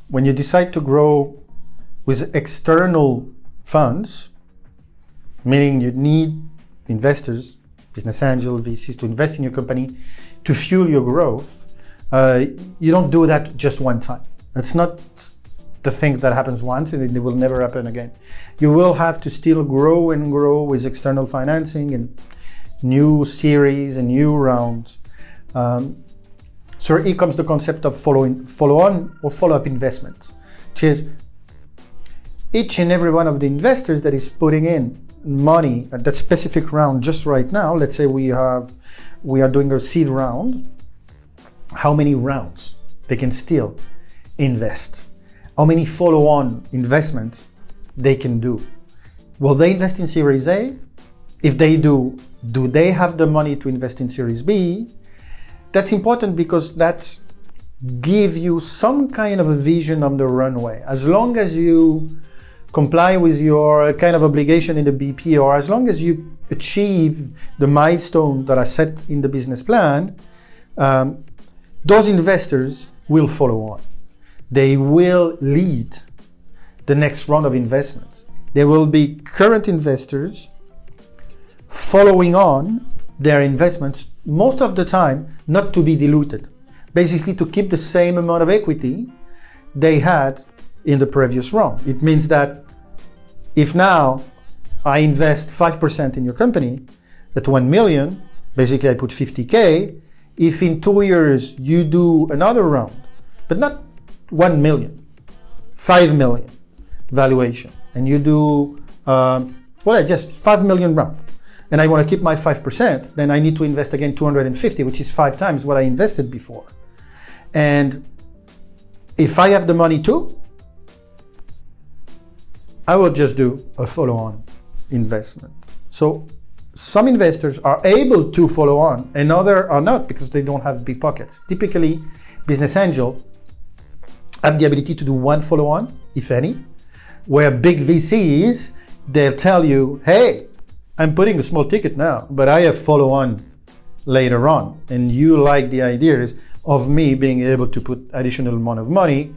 when you decide to grow with external funds, meaning you need investors, business angel, VCs to invest in your company to fuel your growth, you don't do that just one time. It's not the thing that happens once and it will never happen again. You will have to still grow and grow with external financing and new series and new rounds. So here comes the concept of follow-on or follow-up investments, which is each and every one of the investors that is putting in money at that specific round just right now. Let's say we are doing a seed round. How many rounds they can still invest? How many follow-on investments they can do? Will they invest in Series A? If they do they have the money to invest in Series B? That's important because that gives you some kind of a vision on the runway. As long as you comply with your kind of obligation in the BP, or as long as you achieve the milestone that are set in the business plan, those investors will follow on. They will lead the next round of investments. There will be current investors following on their investments, most of the time not to be diluted, basically to keep the same amount of equity they had in the previous round. It means that if now I invest 5% in your company at 1 million, basically I put 50K, if in 2 years you do another round, but not 1 million, 5 million valuation, and you do, just 5 million round, and I want to keep my 5%, then I need to invest again 250, which is 5 times what I invested before. And if I have the money too, I will just do a follow-on investment. So some investors are able to follow on and others are not because they don't have big pockets. Typically, business angel have the ability to do one follow-on, if any, where big VCs, they'll tell you, hey, I'm putting a small ticket now, but I have follow-on later on. And you like the ideas of me being able to put additional amount of money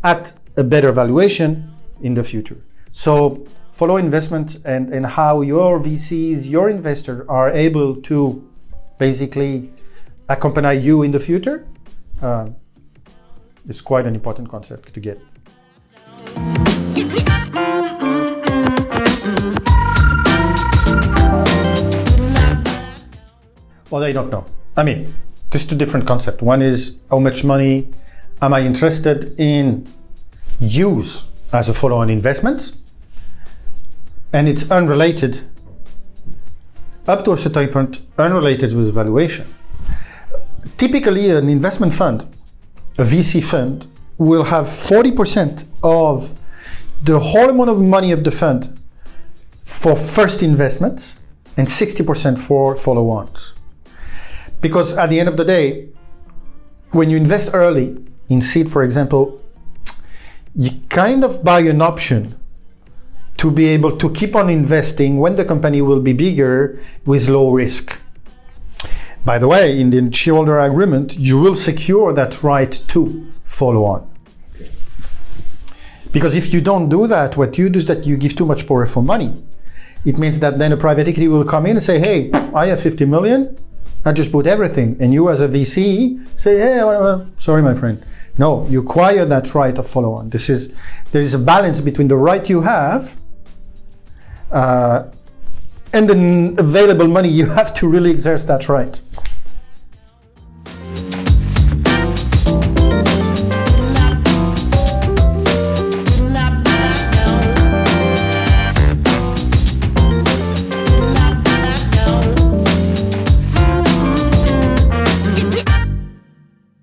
at a better valuation in the future. So follow investment and how your VCs, your investor are able to basically accompany you in the future is quite an important concept to get. Well, I don't know. I mean, there's two different concepts. One is how much money am I interested in use as a follow-on investment? And it's unrelated, up to a certain point, unrelated with valuation. Typically, an investment fund, a VC fund, will have 40% of the whole amount of money of the fund for first investments and 60% for follow-ons. Because at the end of the day, when you invest early in seed, for example, you kind of buy an option to be able to keep on investing when the company will be bigger with low risk. By the way, in the shareholder agreement, you will secure that right to follow on. Because if you don't do that, what you do is that you give too much power for money. It means that then a private equity will come in and say, hey, I have 50 million, I just put everything. And you as a VC say, hey, sorry, my friend. No, you acquire that right of follow on. There is a balance between the right you have and the available money you have to really exert that right.